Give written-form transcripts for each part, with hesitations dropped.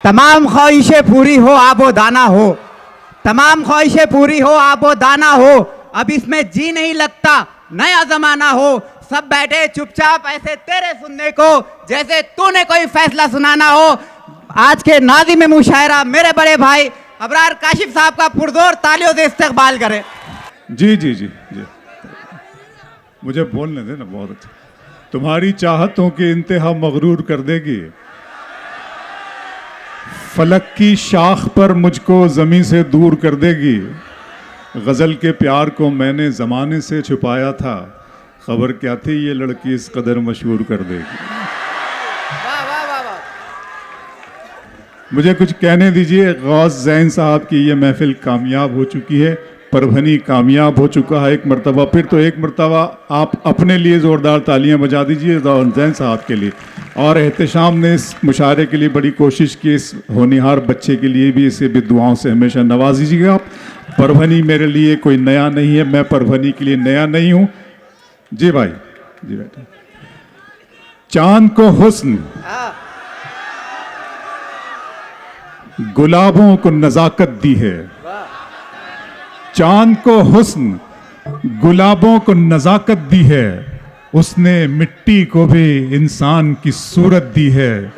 तमाम ख्वाहिशें पूरी हो आबो दाना हो, तमाम ख्वाहिशें पूरी हो आबो दाना हो, अब इसमें जी नहीं लगता नया जमाना हो, सब बैठे चुपचाप ऐसे तेरे सुनने को जैसे तूने कोई फैसला सुनाना हो। आज के नाज़िम मुशायरा मेरे बड़े भाई अबरार काशिफ साहब का पुरजोर तालियों से इस्तकबाल करें। जी जी जी जी, मुझे बोलने दे ना। बहुत अच्छा। तुम्हारी चाहतों की इंतहा मगरूर कर देगी, फलक की शाख पर मुझको ज़मीं से दूर कर देगी। गज़ल के प्यार को मैंने ज़माने से छुपाया था, खबर क्या थी ये लड़की इस कदर मशहूर कर देगी। वाह वाह वाह वाह। मुझे कुछ कहने दीजिए। गौस जैन साहब की ये महफिल कामयाब हो चुकी है, परभनी कामयाब हो चुका है एक मरतबा। फिर तो एक मरतबा आप अपने लिए ज़ोरदार तालियां बजा दीजिए जैन साहब के लिए। और एहतशाम ने इस मुशायरे के लिए बड़ी कोशिश की, इस होनहार बच्चे के लिए भी, इसे भी दुआओं से हमेशा नवाजीजिएगा आप। परभनी मेरे लिए कोई नया नहीं है, मैं परभनी के लिए नया नहीं हूँ। जी भाई, जी बेटा। चांद को हुस्न, गुलाबों को नजाकत दी है। चांद को हुस्न, गुलाबों को नजाकत दी है, उसने मिट्टी को भी इंसान की सूरत दी है।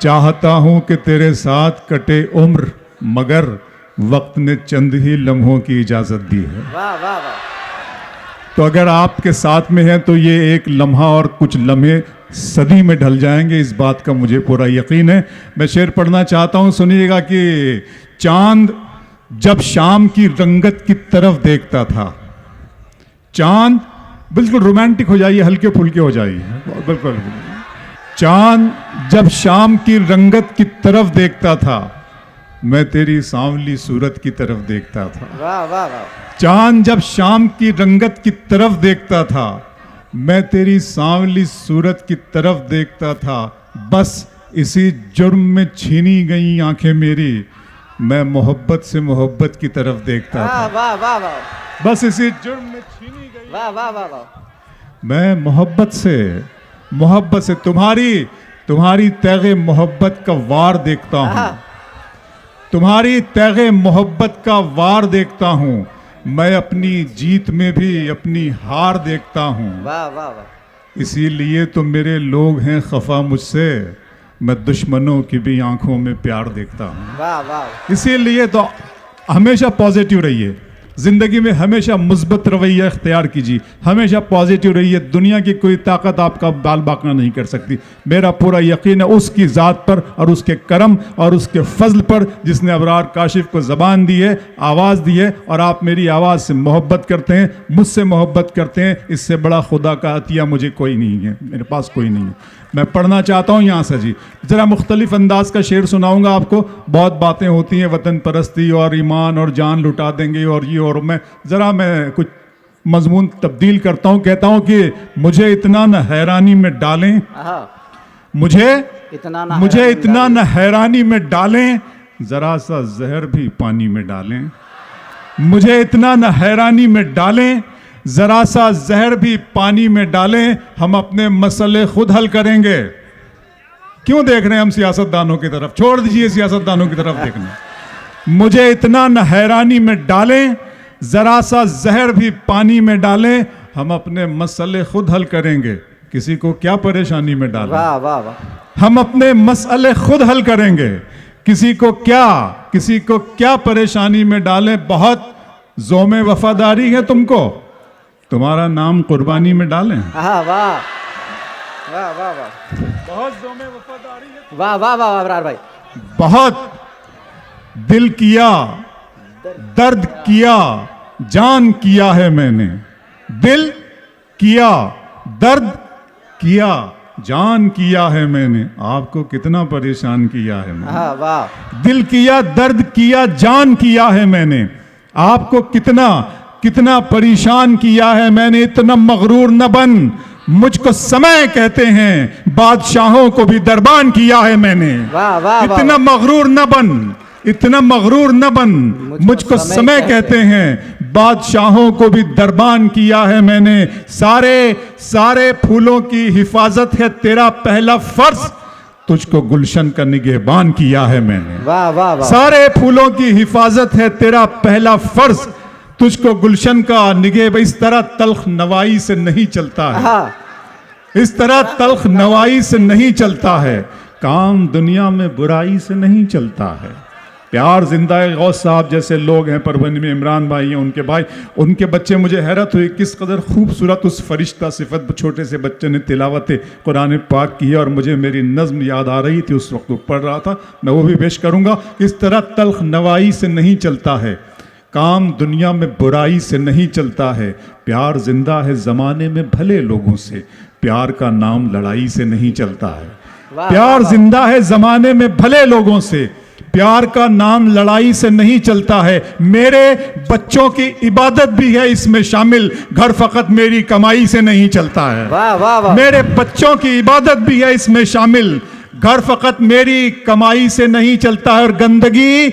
चाहता हूं कि तेरे साथ कटे उम्र, मगर वक्त ने चंद ही लम्हों की इजाजत दी है। वाह वाह वाह। तो अगर आपके साथ में है तो ये एक लम्हा और कुछ लम्हे सदी में ढल जाएंगे, इस बात का मुझे पूरा यकीन है। मैं शेर पढ़ना चाहता हूं, सुनिएगा कि चांद जब शाम की रंगत की तरफ देखता था। चांद, बिल्कुल रोमांटिक हो जाइए, हल्के फुल्के हो जाइए, बिल्कुल। चांद जब शाम की रंगत की तरफ देखता था, मैं तेरी सांवली सूरत की तरफ देखता था। वाह वाह वाह। चांद जब शाम की रंगत की तरफ देखता था, मैं तेरी सांवली सूरत की तरफ देखता था। बस इसी जुर्म में छीनी गई आंखें मेरी, मैं मोहब्बत से मोहब्बत की तरफ देखता था। वाह वाह वाह। बस इसी जुर्म में छीनी गई। वाह वाह वाह वाह। मैं मोहब्बत से तुम्हारी तैगे मोहब्बत का वार देखता हूँ। तुम्हारी तैगे मोहब्बत का वार देखता हूँ। मैं अपनी जीत में भी अपनी हार देखता हूँ। वाह वाह वाह। इसीलिए तो मेरे लोग हैं खफा मुझसे, मैं दुश्मनों की भी आंखों में प्यार देखता हूँ। वाह वाह। इसीलिए तो हमेशा पॉजिटिव रहिए, जिंदगी में हमेशा मुस्बत रवैया इख्तियार कीजिए, हमेशा पॉजिटिव रहिए। दुनिया की कोई ताकत आपका बाल बाका नहीं कर सकती। मेरा पूरा यकीन है उसकी ज़ात पर और उसके करम और उसके फजल पर, जिसने अबरार काशिफ को ज़बान दी है, आवाज़ दी है। और आप मेरी आवाज़ से मोहब्बत करते हैं, मुझसे मोहब्बत करते हैं। इससे बड़ा खुदा का अतिया मुझे कोई नहीं है, मेरे पास कोई नहीं है। मैं पढ़ना चाहता हूँ यहाँ से जी, ज़रा मुख्तलिफ अंदाज का शेर सुनाऊंगा आपको। बहुत बातें होती हैं, वतन परस्ती और ईमान और जान लुटा देंगे और ये, और मैं कुछ मजमून तब्दील करता हूँ। कहता हूँ कि मुझे इतना न हैरानी में डालें, मुझे इतना न हैरानी में डालें, ज़रा सा जहर भी पानी में डालें। मुझे इतना न हैरानी में डालें, जरा सा जहर भी पानी में डालें, हम अपने मसले खुद हल करेंगे। क्यों देख रहे हैं हम सियासतदानों की तरफ? छोड़ दीजिए सियासतदानों की तरफ देखना। मुझे इतना न हैरानी में डालें, जरा सा जहर भी पानी में डालें, हम अपने मसले खुद हल करेंगे। किसी को क्या परेशानी में डालें? वाह वाह वाह। हम अपने मसले खुद हल करेंगे। किसी को क्या परेशानी में डालें? बहुत ज़ोमे वफादारी है तुमको, तुम्हारा नाम कुर्बानी में डालें। वाह वाह वाह वाह। बहुत ज़ोमे वफादारी है। वाह वाह वाह अबरार भाई। बहुत दिल किया, दर्द किया, जान किया है मैंने। दिल किया, दर्द किया, जान किया है मैंने। आपको कितना परेशान किया है मैंने। वाह। दिल किया, दर्द किया, जान किया है मैंने। आपको कितना परेशान किया है मैंने। इतना मगरूर न बन, मुझको समय कहते हैं, बादशाहों को भी दरबान किया है मैंने। वाह वाह। इतना मगरूर न बन, मुझको समय कहते हैं, बादशाहों को भी दरबान किया है मैंने। सारे फूलों की हिफाजत है तेरा पहला फर्ज, तुझको गुलशन का निगहबान किया है मैंने। वाह वाह वाह। सारे फूलों की हिफाजत है तेरा पहला फर्ज, तुझको गुलशन का निगह। इस तरह तल्ख नवाई से नहीं चलता है, हाँ इस तरह तल्ख नवाई से नहीं चलता है, काम दुनिया में बुराई से नहीं चलता है। प्यार जिंदा है। गौस साहब जैसे लोग हैं, परभनी में इमरान भाई हैं, उनके भाई, उनके बच्चे, मुझे हैरत हुई किस कदर खूबसूरत उस फरिश्ता सिफत छोटे से बच्चे ने तिलावत कुरान पाक की है, और मुझे मेरी नज़्म याद आ रही थी, उस वक्त पढ़ रहा था, मैं वो भी पेश करूँगा। इस तरह तल्ख नवाई से नहीं चलता है, काम दुनिया में बुराई से नहीं चलता है, प्यार जिंदा है ज़माने में भले लोगों से, प्यार का नाम लड़ाई से नहीं चलता है। प्यार जिंदा है ज़माने में भले लोगों से, प्यार का नाम लड़ाई से नहीं चलता है। मेरे बच्चों की इबादत भी है इसमें शामिल, घर फकत मेरी कमाई से नहीं चलता है। वाह वाह वाह। मेरे बच्चों की इबादत भी है इसमें शामिल, घर फकत मेरी कमाई से नहीं चलता है। और गंदगी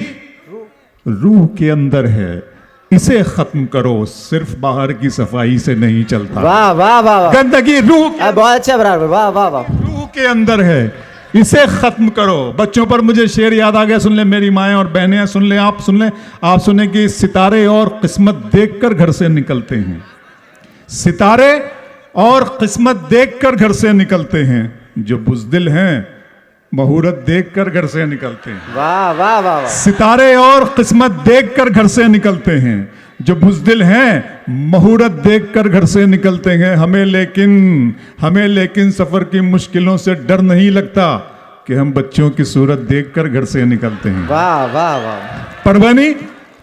रूह के अंदर है, इसे खत्म करो, सिर्फ बाहर की सफाई से नहीं चलता। वाह वाह वाह। गंदगी रूह, बहुत अच्छा बराबर। वाह वाह वाह। रूह के अंदर है, इसे खत्म करो। बच्चों पर मुझे शेर याद आ गया, सुन ले मेरी माएँ और बहनें, सुन ले आप, सुन ले आप, सुने कि सितारे और किस्मत देखकर घर से निकलते हैं, सितारे और किस्मत देखकर घर से निकलते हैं, जो बुज़दिल हैं मुहूर्त देखकर घर से निकलते हैं। वाह वाह वाह। सितारे और किस्मत देखकर घर से निकलते हैं, जो बुज़दिल हैं मुहूर्त देखकर घर से निकलते हैं। हमें लेकिन सफर की मुश्किलों से डर नहीं लगता कि हम बच्चों की सूरत देखकर घर से निकलते हैं। वाह वाह वाह।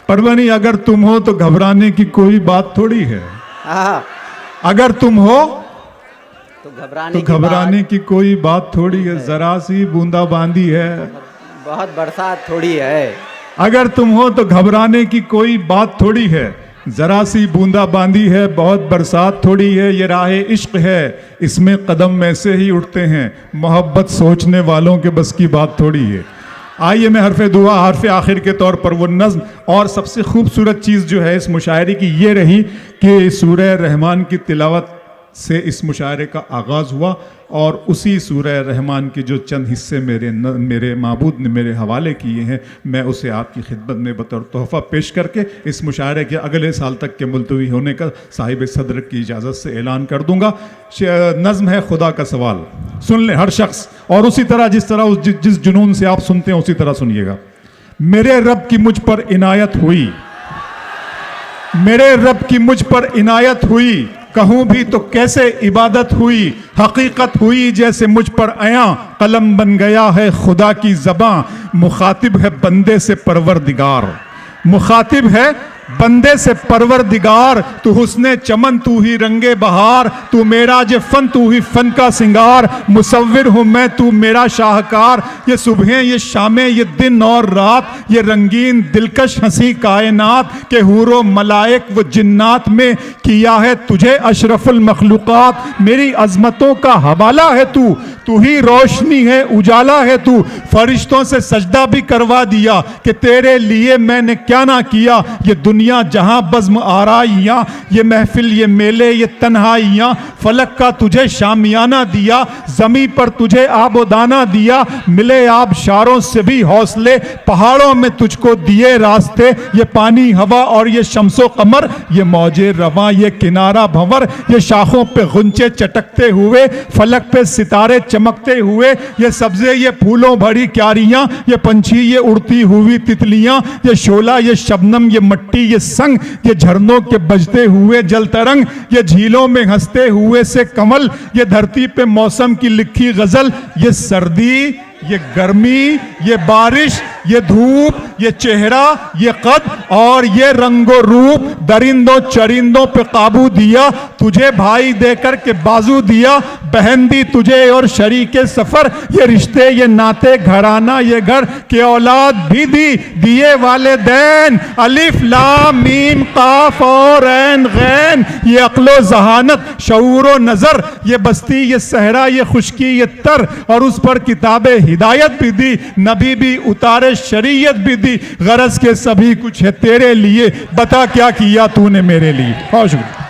परवनी अगर तुम हो तो घबराने की कोई बात थोड़ी है, अगर तुम हो तो घबराने की कोई बात थोड़ी है, जरा सी बूंदाबांदी है, बहुत बरसात थोड़ी है। अगर तुम हो तो घबराने की कोई बात थोड़ी है, जरा सी बूंदाबांदी है, बहुत बरसात थोड़ी है, ये राहे इश्क है, इसमें कदम ऐसे ही उठते हैं, मोहब्बत सोचने वालों के बस की बात थोड़ी है। आइए मैं हरफ दुआ, हरफ आखिर के तौर पर वो नज़्म, और सबसे खूबसूरत चीज़ जो है इस मुशायरे की ये रही कि सूरह रहमान की तिलावत से इस मुशायरे का आगाज़ हुआ, और उसी सूरह रहमान के जो चंद हिस्से मेरे माबूद ने मेरे हवाले किए हैं, मैं उसे आपकी खिदमत में बतौर तोहफ़ा पेश करके इस मुशायरे के अगले साल तक के मुलतवी होने का साहिब सदर की इजाज़त से ऐलान कर दूंगा। नज़्म है खुदा का सवाल, सुन ले हर शख्स, और उसी तरह जिस जुनून से आप सुनते हैं उसी तरह सुनिएगा। मेरे रब की मुझ पर इनायत हुई, मेरे रब की मुझ पर इनायत हुई, कहूं भी तो कैसे इबादत हुई, हकीकत हुई जैसे मुझ पर आया, कलम बन गया है खुदा की ज़बां, मुखातिब है बंदे से परवरदिगार, मुखातिब है बंदे से परवरदिगार, तू हुस्ने चमन तू ही रंगे बहार, तू मेरा जे फन तू ही फन का सिंगार, मुसव्विर हूँ मैं तू मेरा शाहकार, ये सुबहें ये शामें ये दिन और रात, ये रंगीन दिलकश हंसी कायनात के हूरो मलाइक व जिन्नात में किया है तुझे अशरफुल मखलूकात, मेरी अजमतों का हवाला है तू ही रोशनी है उजाला है तू, फरिश्तों से सजदा भी करवा दिया कि तेरे लिए मैंने क्या ना किया, ये दुनिया जहां बज़्म आराइयां, ये महफिल ये मेले ये तन्हाइयां, फलक का तुझे शामियाना दिया, ज़मी पर तुझे आबोदाना दिया, मिले आबशारों से भी हौसले, पहाड़ों में तुझको दिए रास्ते, ये पानी हवा और ये शम्सो कमर, ये मौजे रवां ये किनारा भंवर, ये शाखों पे गुंचे चटकते हुए, फलक पे सितारे चमकते हुए, ये सब्जे ये फूलों भरी क्यारियां, ये पंछी ये उड़ती हुई तितलियां, ये शोला ये शबनम ये मट्टी ये संग, ये झरनों के बजते हुए जल तरंग, ये झीलों में हंसते हुए से कमल, ये धरती पे मौसम की लिखी गजल, ये सर्दी ये गर्मी ये बारिश ये धूप ये चेहरा ये कद और ये रंगो रूप, दरिंदों चरिंदों पे काबू दिया, तुझे भाई देकर के बाजू दिया, बहन दी तुझे और शरीके सफर, ये रिश्ते ये नाते घराना ये घर के औलाद भी दी दिए वाले दैन, अलिफ लाम मीम काफ और ऐन गैन, ये अक्लो जहानत शऊर व नजर, ये बस्ती ये सहरा ये खुशकी ये तर, और उस पर किताबे हिदायत भी दी, नबी भी उतारे शरीयत भी दी, गरज के सभी कुछ है तेरे लिए, बता क्या किया तूने मेरे लिए। बहुत शुक्रिया।